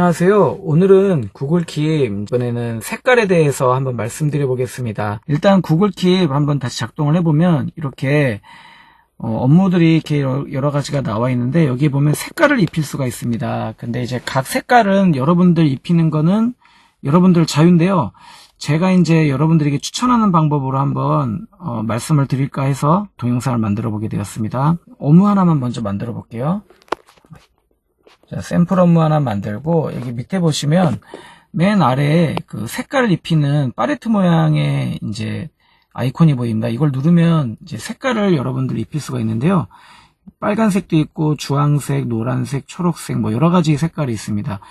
안녕하세요. 오늘은 구글 킵, 이번에는 색깔에 대해서 한번 말씀드려 보겠습니다. 일단 구글 킵 한번 다시 작동을 해보면 이렇게 업무들이 이렇게 여러 가지가 나와 있는데, 여기 보면 색깔을 입힐 수가 있습니다. 근데 이제 각 색깔은 여러분들 입히는 거는 여러분들 자유인데요. 제가 이제 여러분들에게 추천하는 방법으로 한번 말씀을 드릴까 해서 동영상을 만들어 보게 되었습니다. 업무 하나만 먼저 만들어 볼게요. 자, 샘플 업무 하나 만들고, 여기 밑에 보시면 맨 아래에 그 색깔을 입히는 팔레트 모양의 이제 아이콘이 보입니다. 이걸 누르면 이제 색깔을 여러분들 입힐 수가 있는데요. 빨간색도 있고 주황색, 노란색, 초록색 뭐 여러 가지 색깔이 있습니다.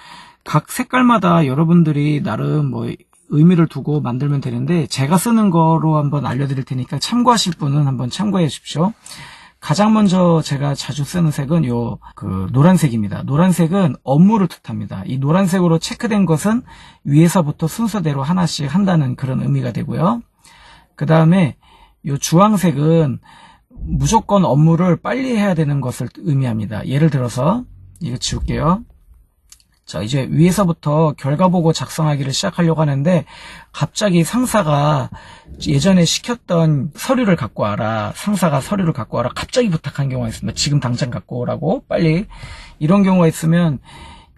각 색깔마다 여러분들이 나름 뭐 의미를 두고 만들면 되는데, 제가 쓰는 거로 한번 알려드릴 테니까 참고하실 분은 한번 참고해 주십시오. 가장 먼저 제가 자주 쓰는 색은 노란색입니다. 노란색은 업무를 뜻합니다. 이 노란색으로 체크된 것은 위에서부터 순서대로 하나씩 한다는 그런 의미가 되고요. 그 다음에 이 주황색은 무조건 업무를 빨리 해야 되는 것을 의미합니다. 예를 들어서 이거 지울게요. 자, 이제 위에서부터 결과 보고 작성하기를 시작하려고 하는데, 갑자기 상사가 예전에 시켰던 서류를 갖고 와라, 상사가 서류를 갖고 와라 갑자기 부탁한 경우가 있습니다. 지금 당장 갖고 오라고 빨리. 이런 경우가 있으면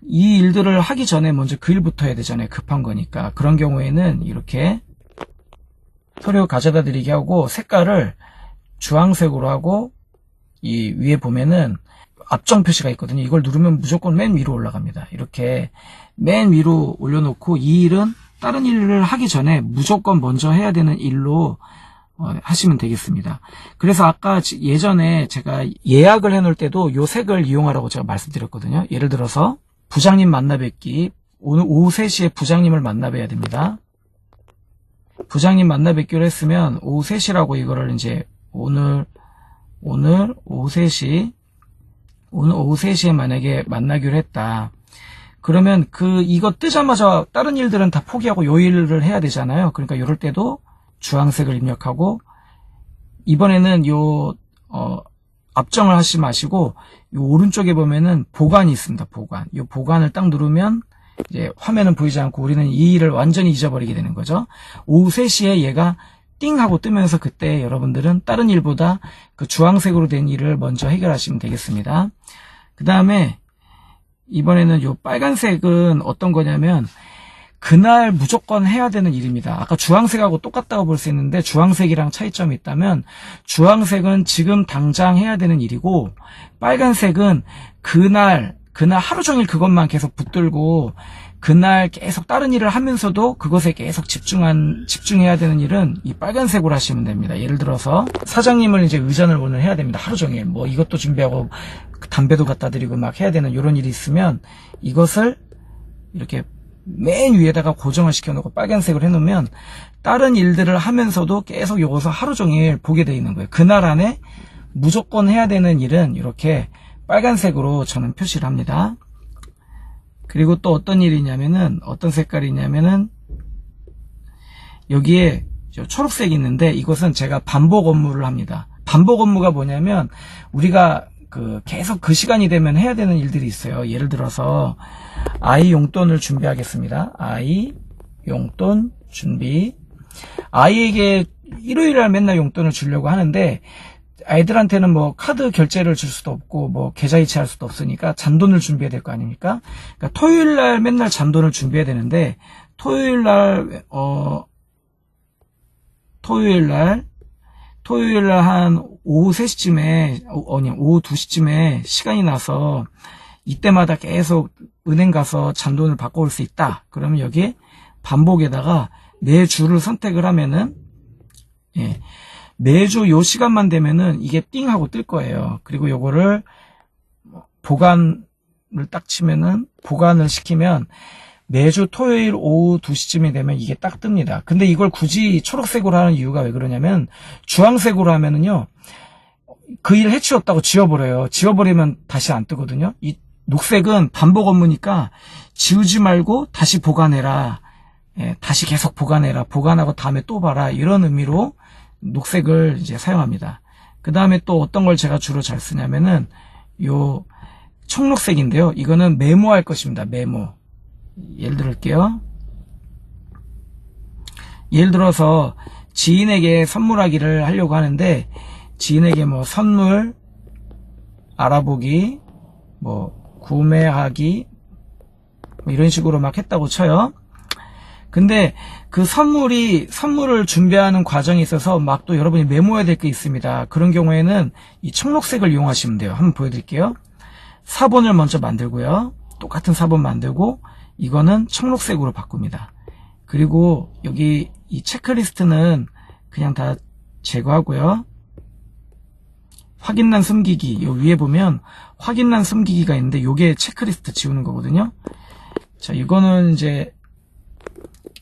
이 일들을 하기 전에 먼저 그 일부터 해야 되잖아요. 급한 거니까. 그런 경우에는 이렇게 서류 가져다 드리게 하고, 색깔을 주황색으로 하고, 이 위에 보면은 앞정 표시가 있거든요. 이걸 누르면 무조건 맨 위로 올라갑니다. 이렇게 맨 위로 올려놓고, 이 일은 다른 일을 하기 전에 무조건 먼저 해야 되는 일로 하시면 되겠습니다. 그래서 아까 예전에 제가 예약을 해놓을 때도 이 색을 이용하라고 제가 말씀드렸거든요. 예를 들어서 부장님 만나 뵙기, 오늘 오후 3시에 부장님을 만나 뵈야 됩니다. 부장님 만나 뵙기로 했으면 오후 3시라고 이거를 이제 오늘 오후 3시, 오늘 오후 3시에 만약에 만나기로 했다. 그러면 이거 뜨자마자 다른 일들은 다 포기하고 요 일을 해야 되잖아요. 그러니까 이럴 때도 주황색을 입력하고, 이번에는 앞정을 하지 마시고, 요 오른쪽에 보면은 보관이 있습니다. 보관. 요 보관을 딱 누르면 이제 화면은 보이지 않고 우리는 이 일을 완전히 잊어버리게 되는 거죠. 오후 3시에 얘가 띵 하고 뜨면서 그때 여러분들은 다른 일보다 그 주황색으로 된 일을 먼저 해결하시면 되겠습니다. 그 다음에 이번에는 요 빨간색은 어떤 거냐면 그날 무조건 해야 되는 일입니다. 아까 주황색하고 똑같다고 볼 수 있는데, 주황색이랑 차이점이 있다면 주황색은 지금 당장 해야 되는 일이고, 빨간색은 그날 하루 종일 그것만 계속 붙들고 그날 계속 다른 일을 하면서도 그것에 계속 집중해야 되는 일은 이 빨간색으로 하시면 됩니다. 예를 들어서 사장님을 이제 의전을 오늘 해야 됩니다. 하루 종일 뭐 이것도 준비하고 담배도 갖다 드리고 막 해야 되는 이런 일이 있으면, 이것을 이렇게 맨 위에다가 고정을 시켜놓고 빨간색으로 해놓으면 다른 일들을 하면서도 계속 이것을 하루 종일 보게 돼 있는 거예요. 그날 안에 무조건 해야 되는 일은 이렇게 빨간색으로 저는 표시를 합니다. 그리고 또 어떤 일이냐면은, 어떤 색깔이냐면은, 여기에 초록색이 있는데, 이것은 제가 반복 업무를 합니다. 반복 업무가 뭐냐면, 우리가 계속 그 시간이 되면 해야 되는 일들이 있어요. 예를 들어서, 아이 용돈을 준비하겠습니다. 아이 용돈 준비. 아이에게 일요일날 맨날 용돈을 주려고 하는데, 아이들한테는 뭐 카드 결제를 줄 수도 없고 뭐 계좌 이체할 수도 없으니까 잔돈을 준비해야 될 거 아닙니까? 그러니까 토요일날 맨날 잔돈을 준비해야 되는데, 토요일날 한 오후 3시쯤에 오후 2시쯤에 시간이 나서 이때마다 계속 은행 가서 잔돈을 바꿔올 수 있다. 그러면 여기에 반복에다가 매주를 선택을 하면은, 매주 요 시간만 되면은 이게 띵 하고 뜰 거예요. 그리고 요거를 보관을 딱 치면은, 보관을 시키면 매주 토요일 오후 2시쯤이 되면 이게 딱 뜹니다. 근데 이걸 굳이 초록색으로 하는 이유가 왜 그러냐면, 주황색으로 하면은요, 그 일 해치웠다고 지워버려요. 지워버리면 다시 안 뜨거든요. 이 녹색은 반복 업무니까 지우지 말고 다시 보관해라. 다시 계속 보관해라. 보관하고 다음에 또 봐라. 이런 의미로 녹색을 이제 사용합니다. 그 다음에 또 어떤 걸 제가 주로 잘 쓰냐면은 요 청록색인데요. 이거는 메모할 것입니다. 메모. 예를 들을게요. 예를 들어서 지인에게 선물하기를 하려고 하는데, 지인에게 뭐 선물 알아보기, 뭐 구매하기, 뭐 이런 식으로 막 했다고 쳐요. 근데 그 선물을 준비하는 과정에 있어서 막 또 여러분이 메모해야 될 게 있습니다. 그런 경우에는 이 청록색을 이용하시면 돼요. 한번 보여드릴게요. 사본을 먼저 만들고요. 똑같은 사본 만들고, 이거는 청록색으로 바꿉니다. 그리고 여기 이 체크리스트는 그냥 다 제거하고요. 확인란 숨기기, 요 위에 보면 확인란 숨기기가 있는데, 요게 체크리스트 지우는 거거든요. 자, 이거는 이제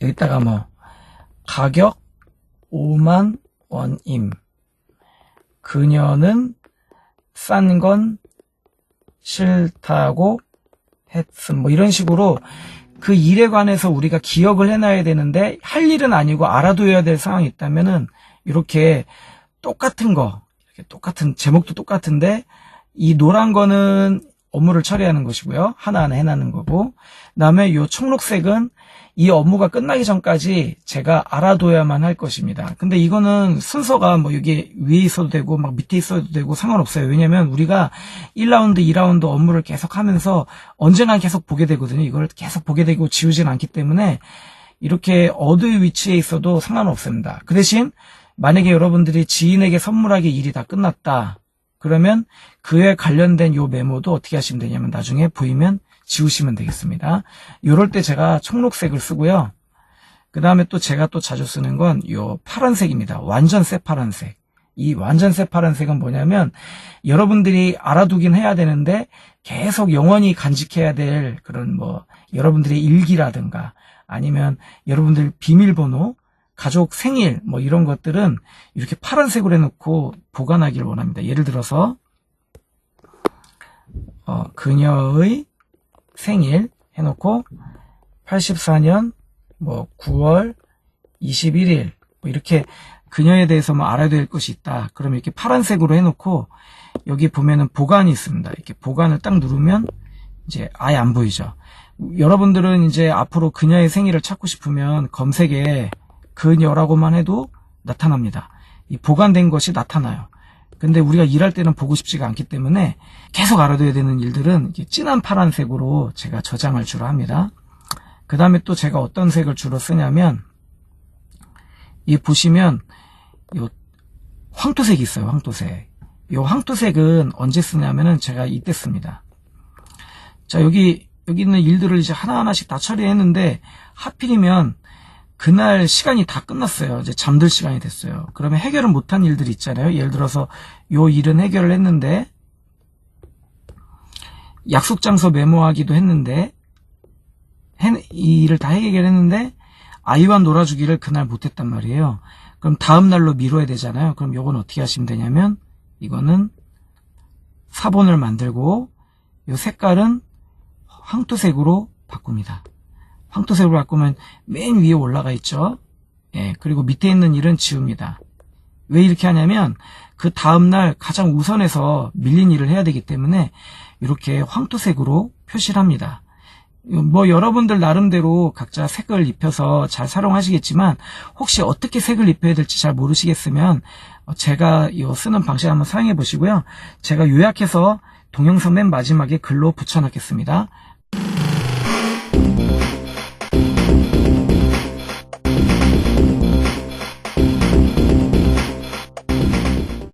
여기다가 뭐 가격 5만 원임, 그녀는 싼 건 싫다고 했음, 뭐 이런 식으로 그 일에 관해서 우리가 기억을 해놔야 되는데 할 일은 아니고 알아둬야 될 상황이 있다면은 이렇게 똑같은 거, 이렇게 똑같은 제목도 똑같은데 이 노란 거는 업무를 처리하는 것이고요. 하나하나 해놨는 거고, 그다음에 이 청록색은 이 업무가 끝나기 전까지 제가 알아둬야만 할 것입니다. 근데 이거는 순서가 뭐 이게 위에 있어도 되고 막 밑에 있어도 되고 상관없어요. 왜냐면 우리가 1라운드, 2라운드 업무를 계속 하면서 언젠가 계속 보게 되거든요. 이걸 계속 보게 되고 지우진 않기 때문에 이렇게 어디의 위치에 있어도 상관없습니다. 그 대신 만약에 여러분들이 지인에게 선물하기 일이 다 끝났다, 그러면 그에 관련된 요 메모도 어떻게 하시면 되냐면 나중에 보이면 지우시면 되겠습니다. 요럴 때 제가 청록색을 쓰고요. 그 다음에 또 제가 또 자주 쓰는 건 요 파란색입니다. 완전 새파란색. 이 완전 새파란색은 뭐냐면 여러분들이 알아두긴 해야 되는데 계속 영원히 간직해야 될 그런 뭐 여러분들의 일기라든가 아니면 여러분들 비밀번호, 가족 생일 뭐 이런 것들은 이렇게 파란색으로 해놓고 보관하기를 원합니다. 예를 들어서 그녀의 생일 해놓고 84년 뭐 9월 21일 뭐 이렇게 그녀에 대해서 뭐 알아야 될 것이 있다. 그러면 이렇게 파란색으로 해놓고 여기 보면은 보관이 있습니다. 이렇게 보관을 딱 누르면 이제 아예 안 보이죠. 여러분들은 이제 앞으로 그녀의 생일을 찾고 싶으면 검색에 그녀라고만 해도 나타납니다. 이 보관된 것이 나타나요. 근데 우리가 일할 때는 보고 싶지가 않기 때문에 계속 알아둬야 되는 일들은 이렇게 진한 파란색으로 제가 저장을 주로 합니다. 그 다음에 또 제가 어떤 색을 주로 쓰냐면 이 보시면 요 황토색이 있어요. 황토색. 요 황토색은 언제 쓰냐면은 제가 이때 씁니다. 자, 여기 있는 일들을 이제 하나하나씩 다 처리했는데 하필이면 그날 시간이 다 끝났어요. 이제 잠들 시간이 됐어요. 그러면 해결을 못한 일들이 있잖아요. 예를 들어서 요 일은 해결을 했는데 약속 장소 메모하기도 했는데 이 일을 다 해결했는데 아이와 놀아주기를 그날 못했단 말이에요. 그럼 다음 날로 미뤄야 되잖아요. 그럼 요건 어떻게 하시면 되냐면 이거는 사본을 만들고 요 색깔은 황토색으로 바꿉니다. 황토색으로 바꾸면 맨 위에 올라가 있죠. 예, 그리고 밑에 있는 일은 지웁니다. 왜 이렇게 하냐면 그 다음날 가장 우선해서 밀린 일을 해야 되기 때문에 이렇게 황토색으로 표시를 합니다. 뭐 여러분들 나름대로 각자 색을 입혀서 잘 사용하시겠지만 혹시 어떻게 색을 입혀야 될지 잘 모르시겠으면 제가 이 쓰는 방식 한번 사용해 보시고요. 제가 요약해서 동영상 맨 마지막에 글로 붙여 놓겠습니다.